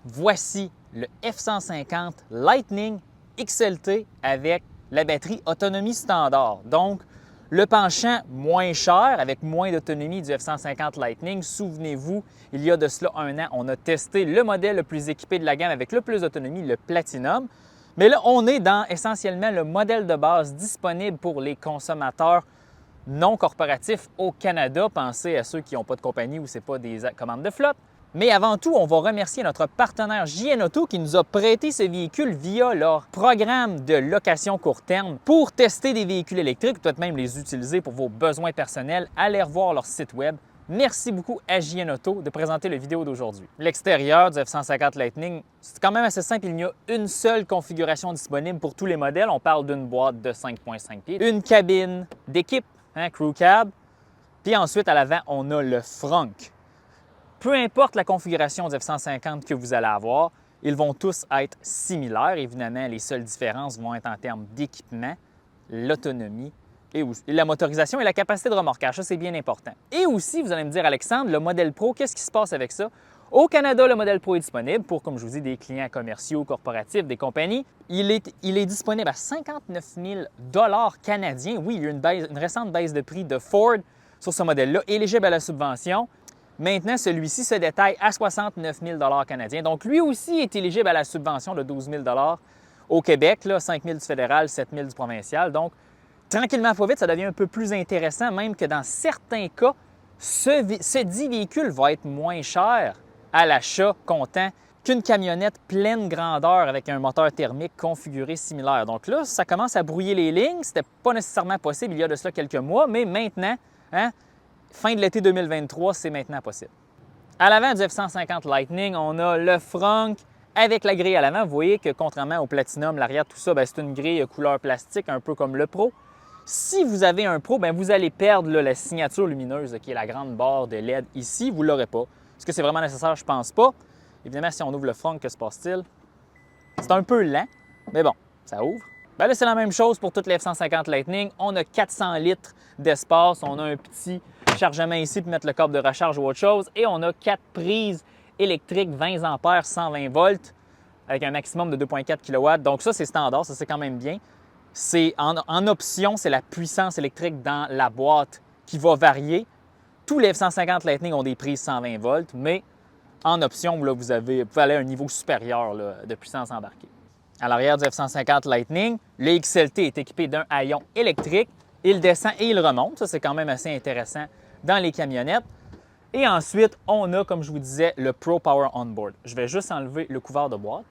voici le F-150 Lightning XLT avec la batterie autonomie standard. Donc, le penchant moins cher, avec moins d'autonomie du F-150 Lightning. Souvenez-vous, il y a de cela un an, on a testé le modèle le plus équipé de la gamme avec le plus d'autonomie, le Platinum. Mais là, on est dans essentiellement le modèle de base disponible pour les consommateurs non corporatifs au Canada. Pensez à ceux qui n'ont pas de compagnie ou ce n'est pas des commandes de flotte. Mais avant tout, on va remercier notre partenaire JN Auto qui nous a prêté ce véhicule via leur programme de location court terme pour tester des véhicules électriques, peut-être même les utiliser pour vos besoins personnels. Allez revoir leur site web. Merci beaucoup à JN Auto de présenter la vidéo d'aujourd'hui. L'extérieur du F-150 Lightning, c'est quand même assez simple. Il n'y a une seule configuration disponible pour tous les modèles. On parle d'une boîte de 5,5 pieds, une cabine d'équipe, crew cab, puis ensuite à l'avant, on a le frunk. Peu importe la configuration du F-150 que vous allez avoir, ils vont tous être similaires. Évidemment, les seules différences vont être en termes d'équipement, l'autonomie et la motorisation et la capacité de remorquage. Ça, c'est bien important. Et aussi, vous allez me dire, Alexandre, le modèle Pro, qu'est-ce qui se passe avec ça? Au Canada, le modèle Pro est disponible pour, comme je vous dis, des clients commerciaux, corporatifs, des compagnies. Il est disponible à 59 000 $ canadiens. Oui, il y a eu une récente baisse de prix de Ford sur ce modèle-là, éligible à la subvention. Maintenant, celui-ci se détaille à 69 000 $ canadiens. Donc, lui aussi est éligible à la subvention de 12 000 $ au Québec, là, 5 000 du fédéral, 7 000 du provincial. Donc, tranquillement, pas vite, ça devient un peu plus intéressant, même que dans certains cas, ce dit véhicule va être moins cher à l'achat comptant qu'une camionnette pleine grandeur avec un moteur thermique configuré similaire. Donc là, ça commence à brouiller les lignes. Ce n'était pas nécessairement possible il y a de cela quelques mois, mais maintenant, fin de l'été 2023, c'est maintenant possible. À l'avant du F-150 Lightning, on a le frunk avec la grille à l'avant. Vous voyez que contrairement au Platinum, l'arrière, tout ça, c'est une grille couleur plastique, un peu comme le Pro. Si vous avez un Pro, vous allez perdre la signature lumineuse qui est la grande barre de LED ici. Vous ne l'aurez pas. Est-ce que c'est vraiment nécessaire? Je ne pense pas. Évidemment, si on ouvre le frunk, que se passe-t-il? C'est un peu lent, mais bon, ça ouvre. Là, c'est la même chose pour toutes les F-150 Lightning. On a 400 litres d'espace. On a un petit chargement ici pour mettre le câble de recharge ou autre chose. Et on a 4 prises électriques 20 ampères, 120 volts avec un maximum de 2,4 kW. Donc ça, c'est standard. Ça, c'est quand même bien. En option, c'est la puissance électrique dans la boîte qui va varier. Tous les F-150 Lightning ont des prises 120 volts, mais en option, là, vous pouvez aller à un niveau supérieur là, de puissance embarquée. À l'arrière du F-150 Lightning, le XLT est équipé d'un haillon électrique. Il descend et il remonte. Ça, c'est quand même assez intéressant dans les camionnettes. Et ensuite, on a, comme je vous disais, le Pro Power Onboard. Je vais juste enlever le couvert de boîte.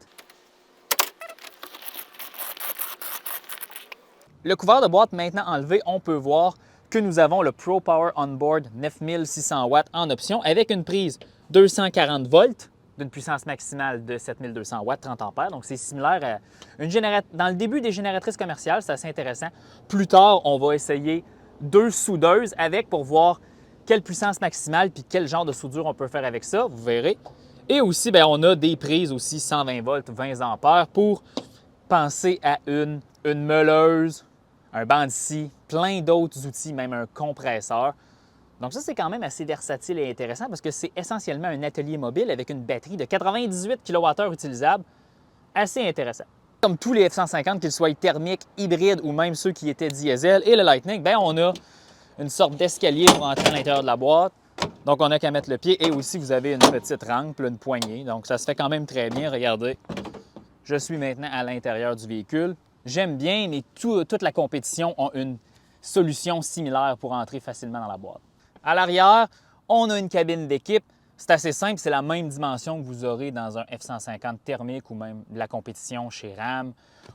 Le couvert de boîte maintenant enlevé, on peut voir que nous avons le Pro Power Onboard 9600 watts en option avec une prise 240 volts d'une puissance maximale de 7200 watts, 30 ampères. Donc, c'est similaire à dans le début des génératrices commerciales, c'est assez intéressant. Plus tard, on va essayer 2 soudeuses avec pour voir quelle puissance maximale puis quel genre de soudure on peut faire avec ça, vous verrez. Et aussi, on a des prises aussi 120 volts, 20 ampères pour penser à une meuleuse, un banc de scie, plein d'autres outils, même un compresseur. Donc ça, c'est quand même assez versatile et intéressant parce que c'est essentiellement un atelier mobile avec une batterie de 98 kWh utilisable. Assez intéressant. Comme tous les F-150, qu'ils soient thermiques, hybrides ou même ceux qui étaient diesel et le Lightning, on a une sorte d'escalier pour entrer à l'intérieur de la boîte. Donc on n'a qu'à mettre le pied et aussi vous avez une petite rampe, une poignée. Donc ça se fait quand même très bien. Regardez, je suis maintenant à l'intérieur du véhicule. J'aime bien, mais toute la compétition a une solution similaire pour entrer facilement dans la boîte. À l'arrière, on a une cabine d'équipe. C'est assez simple, c'est la même dimension que vous aurez dans un F-150 thermique ou même de la compétition chez Ram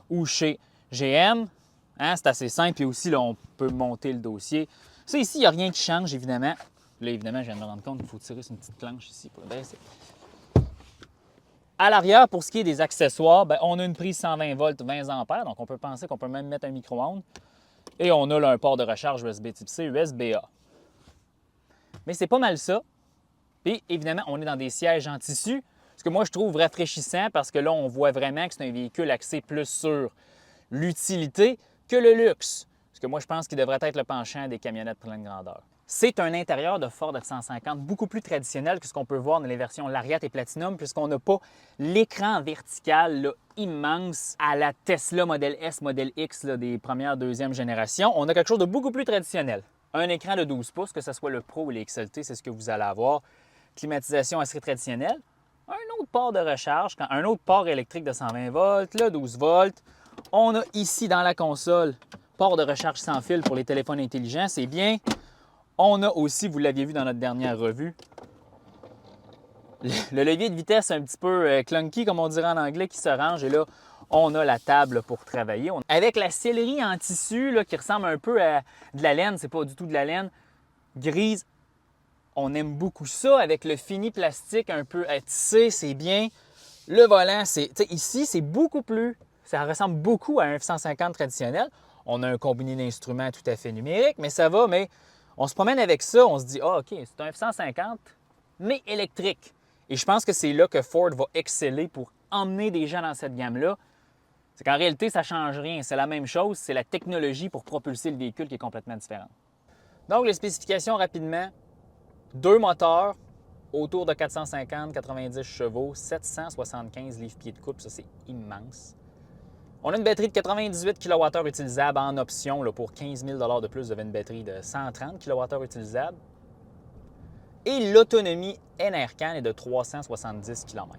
ou chez GM. C'est assez simple et aussi, là, on peut monter le dossier. Ça, ici, il n'y a rien qui change, évidemment. Là, évidemment, je viens de me rendre compte qu'il faut tirer sur une petite planche ici pour le baisser. À l'arrière, pour ce qui est des accessoires, on a une prise 120 volts, 20 ampères. Donc, on peut penser qu'on peut même mettre un micro-ondes. Et on a là, un port de recharge USB type C, USB-A. Mais c'est pas mal ça. Puis, évidemment, on est dans des sièges en tissu, ce que moi, je trouve rafraîchissant parce que là, on voit vraiment que c'est un véhicule axé plus sur l'utilité que le luxe. Ce que moi, je pense qu'il devrait être le penchant des camionnettes pleine grandeur. C'est un intérieur de Ford F-150 beaucoup plus traditionnel que ce qu'on peut voir dans les versions Lariat et Platinum, puisqu'on n'a pas l'écran vertical là, immense à la Tesla Model S, Model X là, des premières, deuxième génération. On a quelque chose de beaucoup plus traditionnel. Un écran de 12 pouces, que ce soit le Pro ou les XLT, c'est ce que vous allez avoir. Climatisation assez traditionnelle. Un autre port de recharge, un autre port électrique de 120 volts, là, 12 volts. On a ici dans la console, port de recharge sans fil pour les téléphones intelligents, c'est bien. On a aussi, vous l'aviez vu dans notre dernière revue, le levier de vitesse un petit peu clunky, comme on dirait en anglais, qui se range. Et là, on a la table pour travailler. Avec la sellerie en tissu là, qui ressemble un peu à de la laine, c'est pas du tout de la laine, grise. On aime beaucoup ça. Avec le fini plastique un peu tissé, c'est bien. Le volant, ici, c'est beaucoup plus... Ça ressemble beaucoup à un F-150 traditionnel. On a un combiné d'instruments tout à fait numérique, mais ça va, mais... On se promène avec ça, on se dit « Ah, OK, c'est un F-150, mais électrique. » Et je pense que c'est là que Ford va exceller pour emmener des gens dans cette gamme-là. C'est qu'en réalité, ça ne change rien. C'est la même chose, c'est la technologie pour propulser le véhicule qui est complètement différente. Donc, les spécifications rapidement. 2 moteurs, autour de 450-90 chevaux, 775 livres-pieds de couple, ça c'est immense. On a une batterie de 98 kWh utilisable en option. Là, pour 15 000 de plus, vous avez une batterie de 130 kWh utilisable. Et l'autonomie NRCan est de 370 km.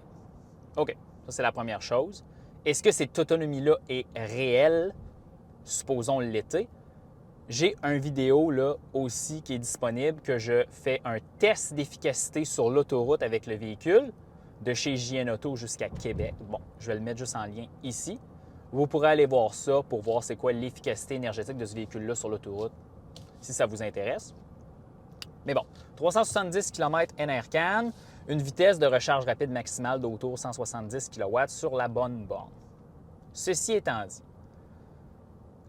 OK, ça c'est la première chose. Est-ce que cette autonomie-là est réelle? Supposons l'été. J'ai une vidéo là aussi qui est disponible que je fais un test d'efficacité sur l'autoroute avec le véhicule de chez JN Auto jusqu'à Québec. Bon, je vais le mettre juste en lien ici. Vous pourrez aller voir ça pour voir c'est quoi l'efficacité énergétique de ce véhicule-là sur l'autoroute, si ça vous intéresse. Mais bon, 370 km NRCan, une vitesse de recharge rapide maximale d'autour de 170 kW sur la bonne borne. Ceci étant dit,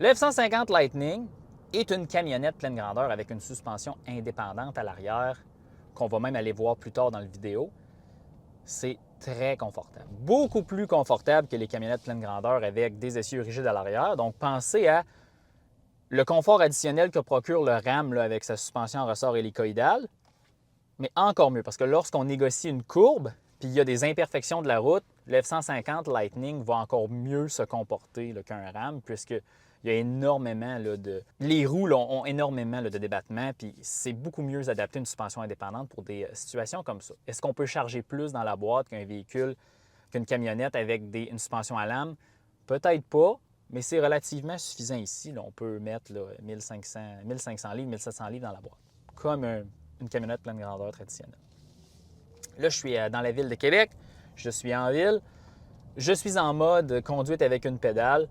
le F-150 Lightning est une camionnette pleine grandeur avec une suspension indépendante à l'arrière, qu'on va même aller voir plus tard dans la vidéo. C'est très confortable. Beaucoup plus confortable que les camionnettes pleine grandeur avec des essieux rigides à l'arrière. Donc, pensez à le confort additionnel que procure le Ram là, avec sa suspension en ressort hélicoïdal. Mais encore mieux, parce que lorsqu'on négocie une courbe, puis il y a des imperfections de la route, le F-150 Lightning va encore mieux se comporter qu'un Ram, puisqu'il y a énormément de... Les roues là, ont énormément de débattement, puis c'est beaucoup mieux adapté une suspension indépendante pour des situations comme ça. Est-ce qu'on peut charger plus dans la boîte qu'un véhicule, qu'une camionnette avec une suspension à lame? Peut-être pas, mais c'est relativement suffisant ici. Là, on peut mettre 1500 livres, 1700 livres dans la boîte, comme une camionnette pleine grandeur traditionnelle. Là, je suis dans la ville de Québec, je suis en ville, je suis en mode conduite avec une pédale.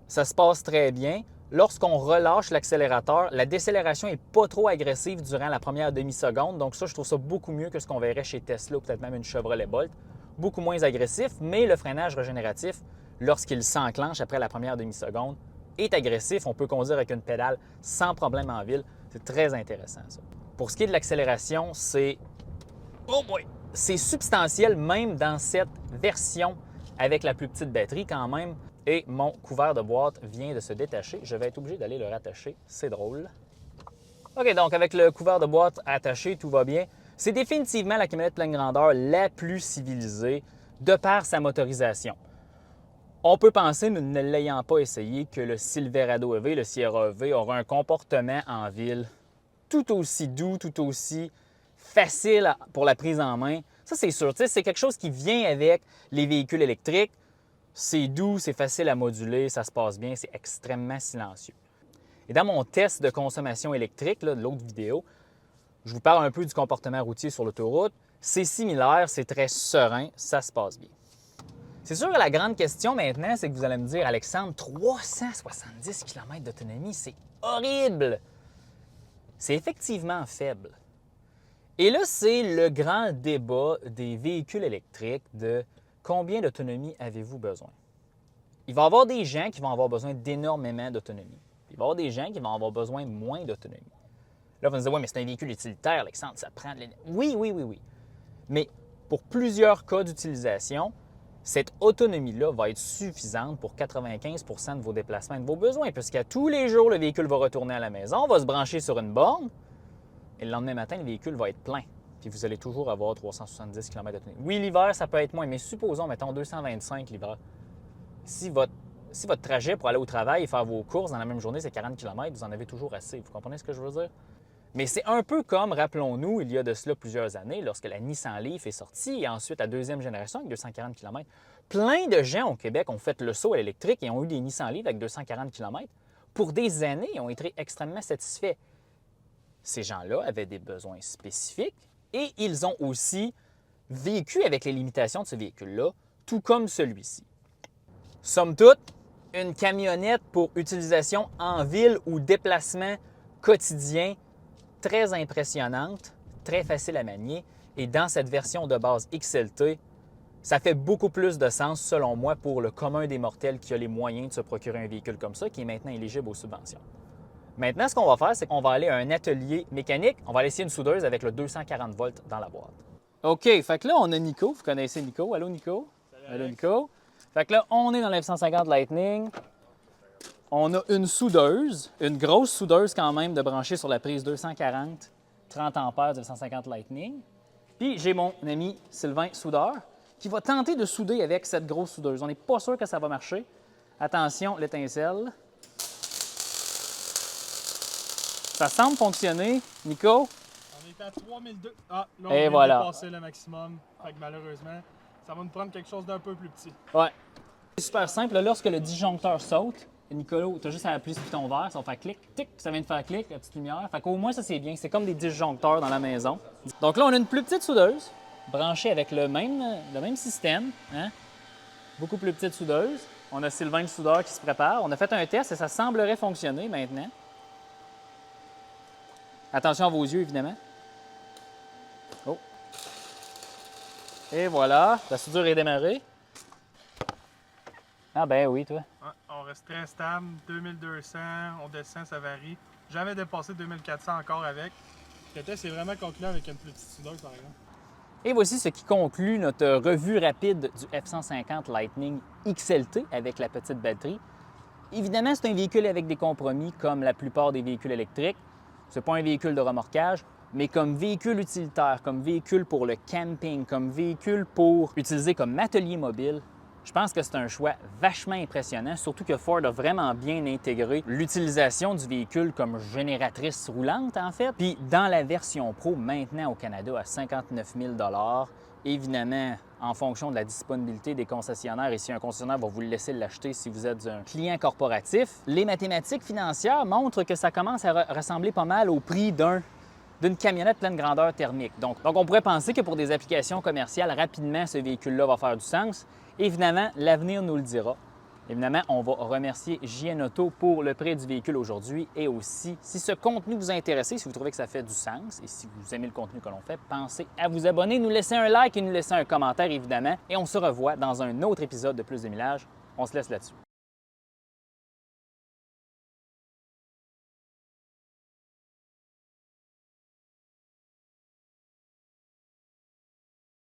Ça se passe très bien. Lorsqu'on relâche l'accélérateur, la décélération n'est pas trop agressive durant la première demi-seconde. Donc ça, je trouve ça beaucoup mieux que ce qu'on verrait chez Tesla ou peut-être même une Chevrolet Bolt. Beaucoup moins agressif, mais le freinage régénératif, lorsqu'il s'enclenche après la première demi-seconde, est agressif. On peut conduire avec une pédale sans problème en ville. C'est très intéressant, ça. Pour ce qui est de l'accélération, c'est substantiel même dans cette version avec la plus petite batterie quand même. Et mon couvert de boîte vient de se détacher. Je vais être obligé d'aller le rattacher. C'est drôle. OK, donc avec le couvert de boîte attaché, tout va bien. C'est définitivement la camionnette pleine grandeur la plus civilisée de par sa motorisation. On peut penser, mais ne l'ayant pas essayé, que le Silverado EV, le Sierra EV, aura un comportement en ville tout aussi doux, tout aussi facile pour la prise en main. Ça, c'est sûr. C'est quelque chose qui vient avec les véhicules électriques. C'est doux, c'est facile à moduler, ça se passe bien, c'est extrêmement silencieux. Et dans mon test de consommation électrique, là, de l'autre vidéo, je vous parle un peu du comportement routier sur l'autoroute. C'est similaire, c'est très serein, ça se passe bien. C'est sûr que la grande question maintenant, c'est que vous allez me dire, Alexandre, 370 km d'autonomie, c'est horrible! C'est effectivement faible. Et là, c'est le grand débat des véhicules électriques de combien d'autonomie avez-vous besoin? Il va y avoir des gens qui vont avoir besoin d'énormément d'autonomie. Il va y avoir des gens qui vont avoir besoin de moins d'autonomie. Là, vous me dites, oui, mais c'est un véhicule utilitaire, Alexandre, ça prend de l'énergie. Oui. Mais pour plusieurs cas d'utilisation, cette autonomie-là va être suffisante pour 95 % de vos déplacements et de vos besoins, puisqu'à tous les jours, le véhicule va retourner à la maison, va se brancher sur une borne, Et le lendemain matin, le véhicule va être plein. Puis vous allez toujours avoir 370 km d'autonomie. Oui, l'hiver, ça peut être moins, mais supposons, mettons, 225 l'hiver. Si votre trajet pour aller au travail et faire vos courses dans la même journée, c'est 40 km, vous en avez toujours assez. Vous comprenez ce que je veux dire? Mais c'est un peu comme, rappelons-nous, il y a de cela plusieurs années, lorsque la Nissan Leaf est sortie et ensuite la deuxième génération avec 240 km. Plein de gens au Québec ont fait le saut à l'électrique et ont eu des Nissan Leaf avec 240 km. Pour des années, ils ont été extrêmement satisfaits. Ces gens-là avaient des besoins spécifiques et ils ont aussi vécu avec les limitations de ce véhicule-là, tout comme celui-ci. Somme toute, une camionnette pour utilisation en ville ou déplacement quotidien très impressionnante, très facile à manier. Et dans cette version de base XLT, ça fait beaucoup plus de sens, selon moi, pour le commun des mortels qui a les moyens de se procurer un véhicule comme ça, qui est maintenant éligible aux subventions. Maintenant, ce qu'on va faire, c'est qu'on va aller à un atelier mécanique. On va aller essayer une soudeuse avec le 240 volts dans la boîte. OK, fait que là, on a Nico. Vous connaissez Nico. Allô, Nico? Salut, Allô, Alex. Nico. Fait que là, on est dans la F-150 Lightning. On a une soudeuse, une grosse soudeuse quand même de brancher sur la prise 240, 30 ampères de F-150 Lightning. Puis j'ai mon ami Sylvain Soudeur qui va tenter de souder avec cette grosse soudeuse. On n'est pas sûr que ça va marcher. Attention, l'étincelle. Ça semble fonctionner. Nico? On est à 3002. Ah, là, on Et vient voilà. de dépasser le maximum. Fait que malheureusement, ça va nous prendre quelque chose d'un peu plus petit. Ouais. C'est super simple. Là, lorsque le disjoncteur saute, Nicolas, tu as juste à appuyer sur le piton vert, ça va faire clic, tic, ça vient de faire clic, la petite lumière. Fait qu'au moins, ça, c'est bien. C'est comme des disjoncteurs dans la maison. Donc là, on a une plus petite soudeuse, branchée avec le même système. Hein? Beaucoup plus petite soudeuse. On a Sylvain le soudeur qui se prépare. On a fait un test et ça semblerait fonctionner maintenant. Attention à vos yeux, évidemment. Oh. Et voilà, la soudure est démarrée. Ah ben oui, toi. Ouais, on reste très stable. 2200, on descend, ça varie. Jamais dépassé 2400 encore avec. Le test est vraiment conclu avec une plus petite soudeuse, par exemple. Et voici ce qui conclut notre revue rapide du F-150 Lightning XLT avec la petite batterie. Évidemment, c'est un véhicule avec des compromis comme la plupart des véhicules électriques. Ce n'est pas un véhicule de remorquage, mais comme véhicule utilitaire, comme véhicule pour le camping, comme véhicule pour utiliser comme atelier mobile, je pense que c'est un choix vachement impressionnant, surtout que Ford a vraiment bien intégré l'utilisation du véhicule comme génératrice roulante, en fait. Puis dans la version Pro, maintenant au Canada, à 59 000 $, évidemment, en fonction de la disponibilité des concessionnaires, et si un concessionnaire va vous laisser l'acheter si vous êtes un client corporatif, les mathématiques financières montrent que ça commence à ressembler pas mal au prix d'une camionnette pleine grandeur thermique. Donc, on pourrait penser que pour des applications commerciales, rapidement, ce véhicule-là va faire du sens. Évidemment, l'avenir nous le dira. Évidemment, on va remercier JN Auto pour le prêt du véhicule aujourd'hui et aussi, si ce contenu vous a intéressé, si vous trouvez que ça fait du sens et si vous aimez le contenu que l'on fait, pensez à vous abonner, nous laisser un like et nous laisser un commentaire, évidemment. Et on se revoit dans un autre épisode de Plus de Millage. On se laisse là-dessus.